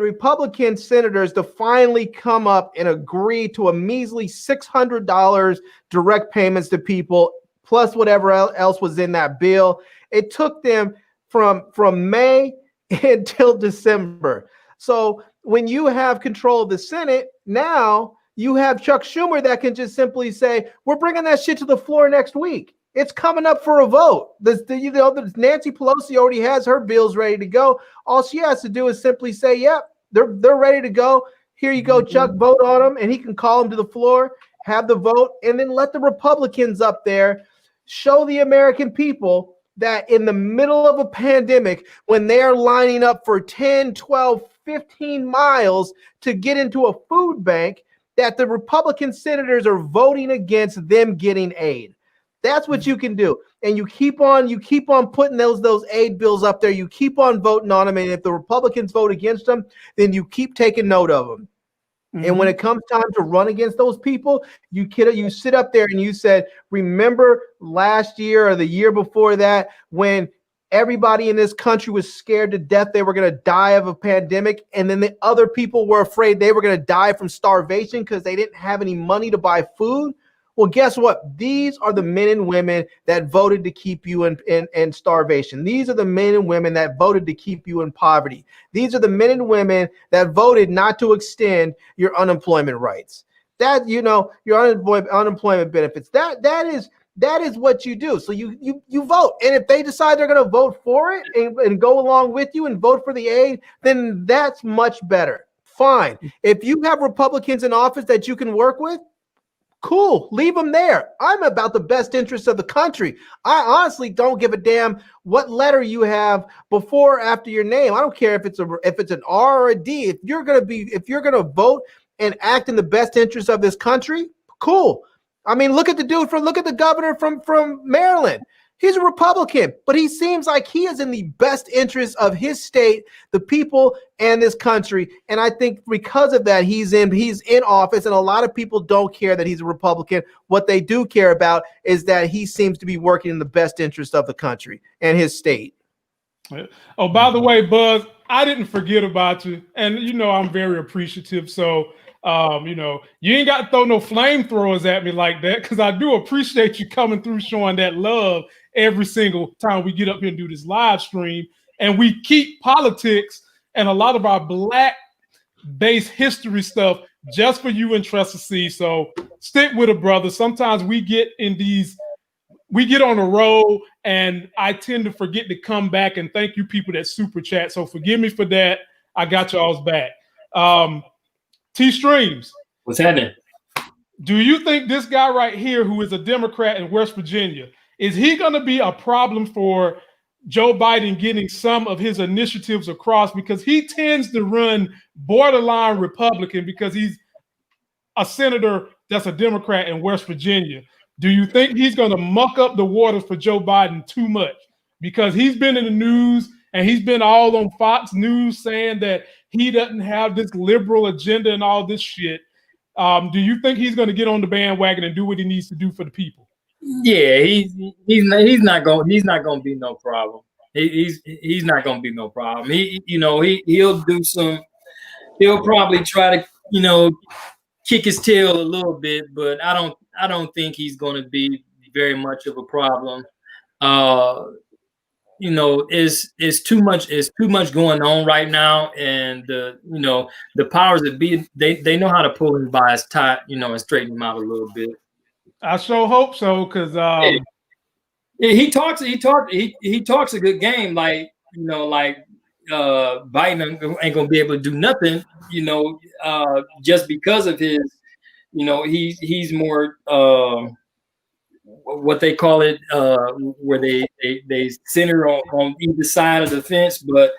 Republican senators to finally come up and agree to a measly $600 direct payments to people, plus whatever else was in that bill. It took them from May until December. So when you have control of the Senate, now you have Chuck Schumer that can just simply say, we're bringing that shit to the floor next week. It's coming up for a vote. Nancy Pelosi already has her bills ready to go. All she has to do is simply say, yep, they're ready to go. Here you go, Chuck, vote on them. And he can call them to the floor, have the vote, and then let the Republicans up there show the American people that in the middle of a pandemic, when they're lining up for 10, 12, 15 miles to get into a food bank, that the Republican senators are voting against them getting aid. That's what you can do. And you keep on putting those aid bills up there. You keep on voting on them. And if the Republicans vote against them, then you keep taking note of them. Mm-hmm. And when it comes time to run against those people, you sit up there and you said, remember last year or the year before that, when everybody in this country was scared to death they were going to die of a pandemic, and then the other people were afraid they were going to die from starvation because they didn't have any money to buy food? Well, guess what? These are the men and women that voted to keep you in starvation. These are the men and women that voted to keep you in poverty. These are the men and women that voted not to extend your unemployment rights. That, your unemployment benefits. That is what you do. So you vote. And if they decide they're going to vote for it and go along with you and vote for the aid, then that's much better. Fine. If you have Republicans in office that you can work with, cool, leave them there. I'm about the best interests of the country. I honestly don't give a damn what letter you have before or after your name. I don't care if it's an R or a D. If you're gonna vote and act in the best interest of this country, cool. I mean, look at the governor from Maryland. He's a Republican, but he seems like he is in the best interest of his state, the people, and this country. And I think because of that, he's in office, and a lot of people don't care that he's a Republican. What they do care about is that he seems to be working in the best interest of the country and his state. Oh, by the way, Buzz, I didn't forget about you, and I'm very appreciative. So, you ain't got to throw no flamethrowers at me like that, because I do appreciate you coming through, showing that love every single time we get up here and do this live stream. And we keep politics and a lot of our Black-based history stuff just for you and Trust to See. So stick with it, brother. Sometimes we get on a roll, and I tend to forget to come back and thank you people that super chat. So forgive me for that. I got y'all's back. T Streams. What's happening? Do you think this guy right here, who is a Democrat in West Virginia, is he going to be a problem for Joe Biden getting some of his initiatives across? Because he tends to run borderline Republican because he's a senator that's a Democrat in West Virginia. Do you think he's going to muck up the waters for Joe Biden too much? Because he's been in the news and he's been all on Fox News saying that he doesn't have this liberal agenda and all this shit. Do you think he's going to get on the bandwagon and do what he needs to do for the people? Yeah, he's not going to be no problem. He's not going to be no problem. He'll probably try to kick his tail a little bit, but I don't think he's going to be very much of a problem. It's too much going on right now, and the powers that be, they know how to pull him by his tie, and straighten him out a little bit. I sure hope so, because he talks a good game, like Biden ain't gonna be able to do nothing, just because of his, he's more what they call it, where they center on either side of the fence, but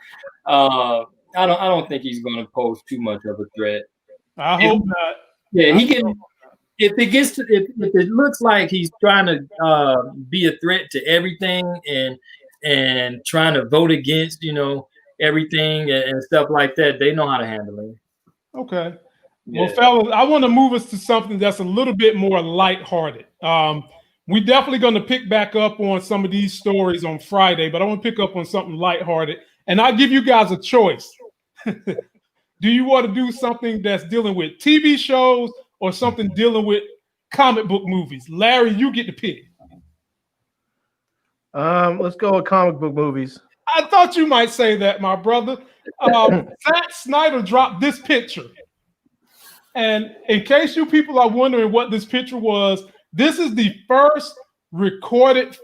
I don't think he's gonna pose too much of a threat. I hope not. Yeah, he can. If it looks like he's trying to be a threat to everything and trying to vote against everything and stuff like that, they know how to handle it. Okay. Yeah. Well, fellas, I want to move us to something that's a little bit more lighthearted. We definitely going to pick back up on some of these stories on Friday, but I want to pick up on something lighthearted, and I'll give you guys a choice. Do you want to do something that's dealing with TV shows or something dealing with comic book movies? Larry, you get to pick. Let's go with comic book movies. I thought you might say that, my brother. Zack Snyder dropped this picture. And in case you people are wondering what this picture was, this is the first recorded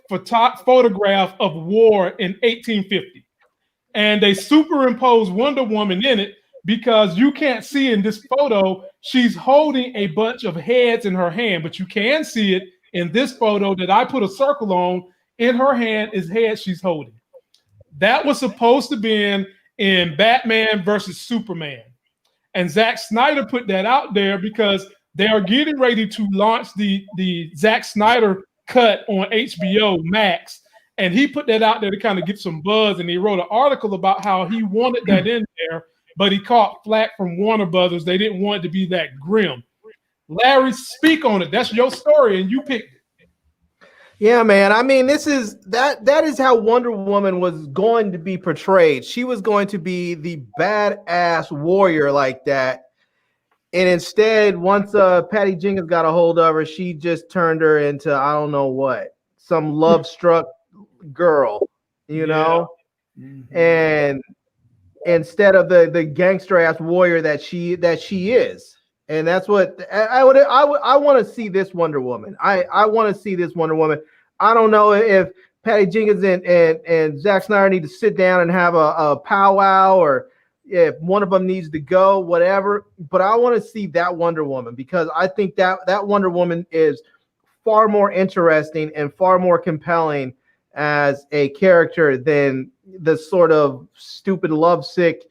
photograph of war in 1850. And they superimposed Wonder Woman in it, because you can't see in this photo, she's holding a bunch of heads in her hand, but you can see it in this photo that I put a circle on. In her hand is head she's holding. That was supposed to be in Batman versus Superman. And Zack Snyder put that out there because they are getting ready to launch the Zack Snyder cut on HBO Max. And he put that out there to kind of get some buzz. And he wrote an article about how he wanted that in there, but he caught flack from Warner Brothers. They didn't want it to be that grim. Larry, speak on it. That's your story, and you picked it. Yeah, man. I mean, that is how Wonder Woman was going to be portrayed. She was going to be the badass warrior like that. And instead, once Patty Jenkins got a hold of her, she just turned her into, I don't know what, some love-struck girl, you know? Mm-hmm. And instead of the gangster-ass warrior that she is. And that's what I want to see this Wonder Woman. I want to see this Wonder Woman. I don't know if Patty Jenkins and Zack Snyder need to sit down and have a powwow, or if one of them needs to go, whatever. But I want to see that Wonder Woman, because I think that Wonder Woman is far more interesting and far more compelling as a character than the sort of stupid lovesick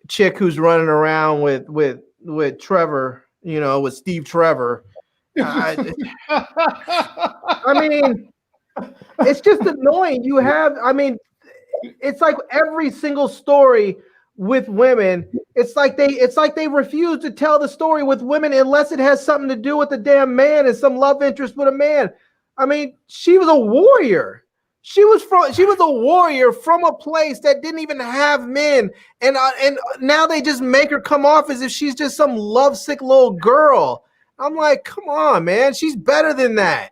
chick who's running around with Trevor, with Steve Trevor. I mean, It's just annoying. It's like every single story with women, it's like they refuse to tell the story with women unless it has something to do with the damn man and some love interest with a man. I mean, she was a warrior. She was a warrior from a place that didn't even have men, and now they just make her come off as if she's just some lovesick little girl. I'm like, come on, man, she's better than that.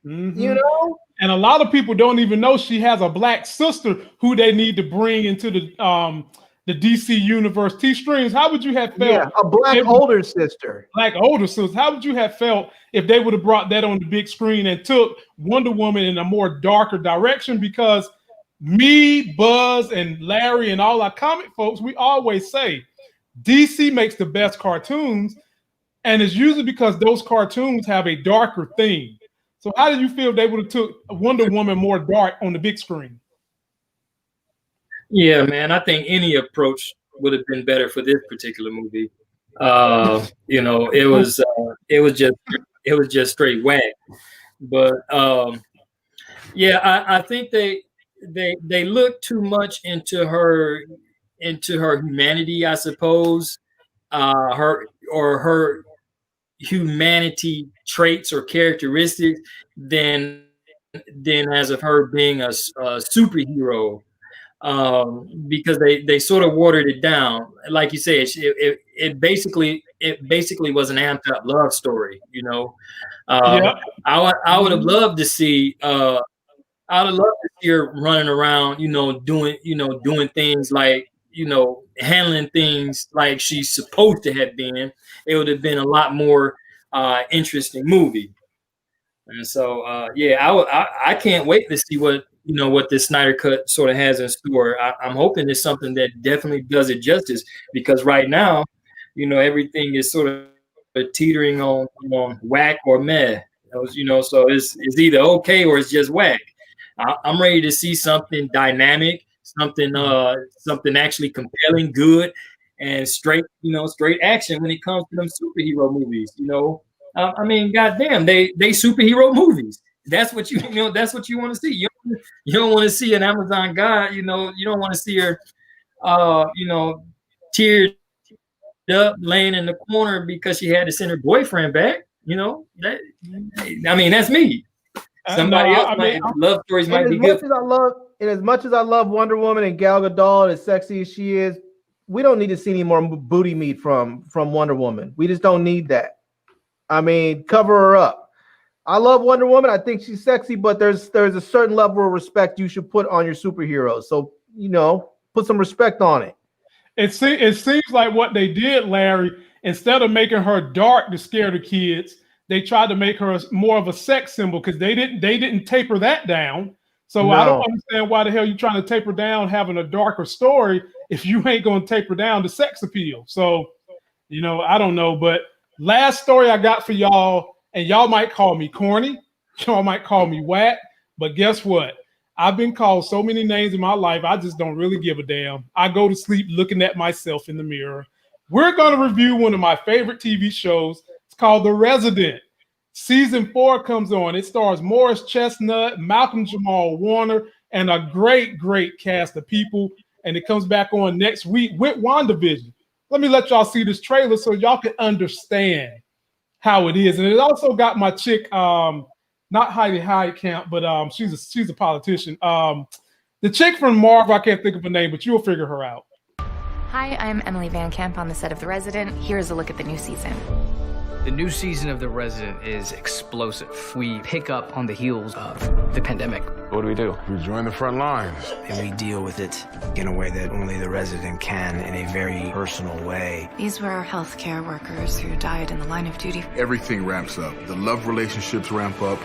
Mm-hmm. You know? And a lot of people don't even know she has a black sister who they need to bring into the DC universe. T Streams, how would you have felt? Yeah, a black older sister. Black older sister. How would you have felt if they would have brought that on the big screen and took Wonder Woman in a more darker direction? Because me, Buzz, and Larry, and all our comic folks, we always say DC makes the best cartoons, and it's usually because those cartoons have a darker theme. So how did you feel if they would have took Wonder Woman more dark on the big screen? Yeah, man, I think any approach would have been better for this particular movie. You know, it was just straight whack. But yeah, I think they look too much into her humanity, I suppose, her humanity traits or characteristics than as of her being a superhero. Because they sort of watered it down. Like you said, it basically was an amped up love story, you know. I would have loved to see her running around, doing things like, handling things like she's supposed to have been. It would have been a lot more interesting movie. And so I can't wait to see what this Snyder Cut sort of has in store. I'm hoping it's something that definitely does it justice, because right now, everything is sort of teetering on whack or meh. So it's either okay or it's just whack. I'm ready to see something dynamic, something actually compelling, good, and straight action when it comes to them superhero movies. I mean, goddamn, they superhero movies. That's what that's what you want to see. You don't want to see an Amazon god. You don't want to see her, teared up, laying in the corner because she had to send her boyfriend back. That's me. Somebody else love stories might be good. As much as I love Wonder Woman and Gal Gadot, as sexy as she is, we don't need to see any more booty meat from Wonder Woman. We just don't need that. I mean, cover her up. I love Wonder Woman. I think she's sexy, but there's a certain level of respect you should put on your superheroes. So, put some respect on it. It seems like what they did, Larry, instead of making her dark to scare the kids, they tried to make her more of a sex symbol, because they didn't taper that down. So no. I don't understand why the hell you're trying to taper down having a darker story if you ain't going to taper down the sex appeal. So, I don't know. But last story I got for y'all, and y'all might call me corny, y'all might call me whack, but guess what? I've been called so many names in my life, I just don't really give a damn. I go to sleep looking at myself in the mirror. We're going to review one of my favorite TV shows. It's called The Resident. Season 4 comes on. It stars Morris Chestnut, Malcolm Jamal Warner, and a great, great cast of people. And it comes back on next week with WandaVision. Let me let y'all see this trailer so y'all can understand how it is. And it also got my chick, not Heidi Heitkamp, but she's a politician. The chick from Marvel, I can't think of her name, but you'll figure her out. Hi, I'm Emily Van Camp on the set of The Resident. Here's a look at the new season. The new season of The Resident is explosive. We pick up on the heels of the pandemic. What do? We join the front lines. And we deal with it in a way that only The Resident can, in a very personal way. These were our healthcare workers who died in the line of duty. Everything ramps up. The love relationships ramp up.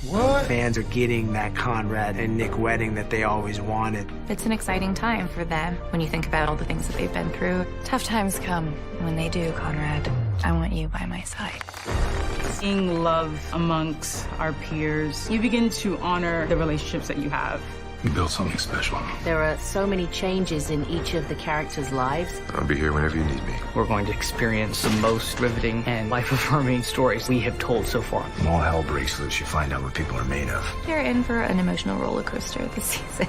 What? Fans are getting that Conrad and Nick wedding that they always wanted. It's an exciting time for them when you think about all the things that they've been through. Tough times come. When they do, Conrad, I want you by my side. Seeing love amongst our peers, you begin to honor the relationships that you have. You built something special. There are so many changes in each of the characters' lives. I'll be here whenever you need me. We're going to experience the most riveting and life-affirming stories we have told so far. When all hell breaks loose, you find out what people are made of. You're in for an emotional roller coaster this season.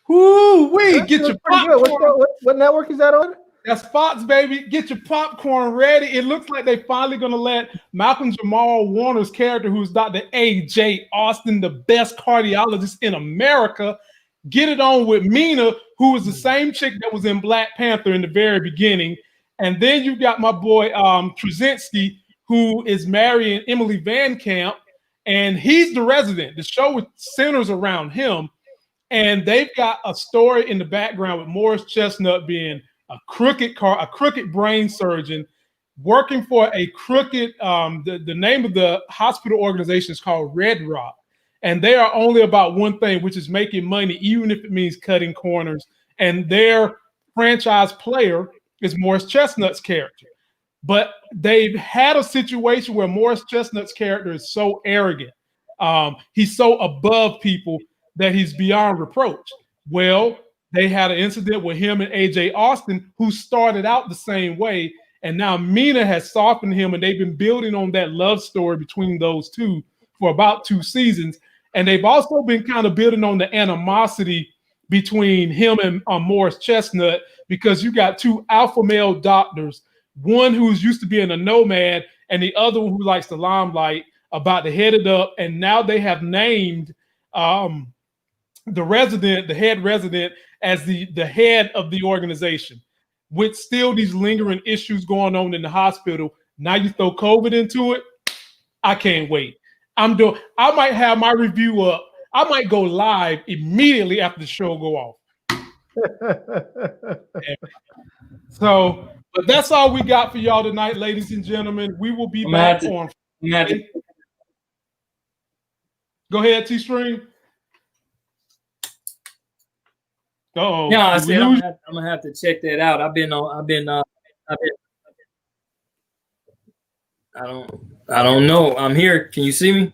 Woo, wait, get your popcorn. What network is that on? That's Fox, baby. Get your popcorn ready. It looks like they're finally going to let Malcolm Jamal Warner's character, who's Dr. A.J. Austin, the best cardiologist in America, get it on with Mina, who was the same chick that was in Black Panther in the very beginning. And then you got my boy Trzynski, who is marrying Emily Van Camp, and he's the resident. The show centers around him. And they've got a story in the background with Morris Chestnut being a crooked brain surgeon working for a crooked, the name of the hospital organization is called Red Rock. And they are only about one thing, which is making money, even if it means cutting corners. And their franchise player is Morris Chestnut's character. But they've had a situation where Morris Chestnut's character is so arrogant. He's so above people that he's beyond reproach. Well, they had an incident with him and A.J. Austin, who started out the same way. And now Mina has softened him, and they've been building on that love story between those two for about 2 seasons. And they've also been kind of building on the animosity between him and Morris Chestnut, because you got 2 alpha male doctors, one who's used to being a nomad and the other one who likes the limelight, about to head it up. And now they have named the head resident, as the head of the organization, with still these lingering issues going on in the hospital. Now you throw COVID into it. I can't wait. I might have my review up. I might go live immediately after the show go off. So, but that's all we got for y'all tonight, ladies and gentlemen. We will be back on Friday. Go ahead, T-Stream. Oh, yeah, I said I'm gonna have to check that out. I don't know. I'm here. Can you see me?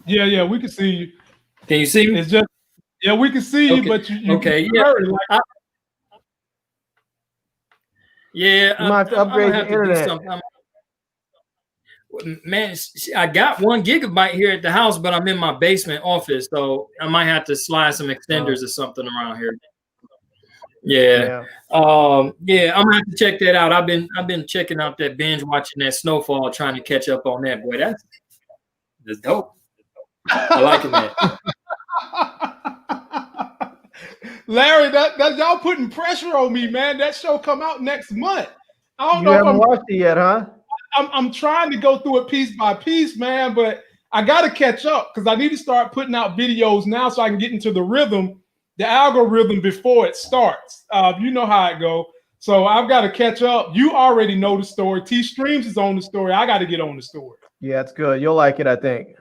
Yeah, we can see you. Can you see me? It's just, yeah, we can see you, but you okay, yeah. You might have to upgrade your internet. Man, I got 1 gigabyte here at the house, but I'm in my basement office, so I might have to slide some extenders or something around here. Yeah. I'm gonna have to check that out. I've been checking out that binge watching that Snowfall, trying to catch up on that. Boy, that's dope. I like it, man. Larry, that y'all putting pressure on me, man. That show come out next month. I don't You know if haven't watched it yet, huh? I'm trying to go through it piece by piece, man, but I got to catch up because I need to start putting out videos now so I can get into the rhythm, the algorithm before it starts. You know how it go. So I've got to catch up. You already know the story. T-Streams is on the story. I got to get on the story. Yeah, it's good. You'll like it, I think.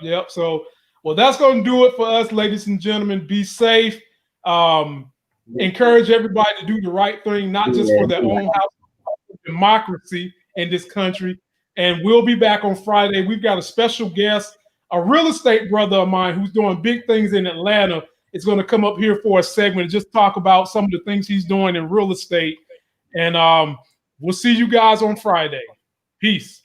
Yep. So, well, that's going to do it for us, ladies and gentlemen. Be safe. Encourage everybody to do the right thing, not just for their own house, but democracy in this country. And we'll be back on Friday. We've got a special guest, a real estate brother of mine who's doing big things in Atlanta. It's going to come up here for a segment and just talk about some of the things he's doing in real estate. And we'll see you guys on Friday. Peace.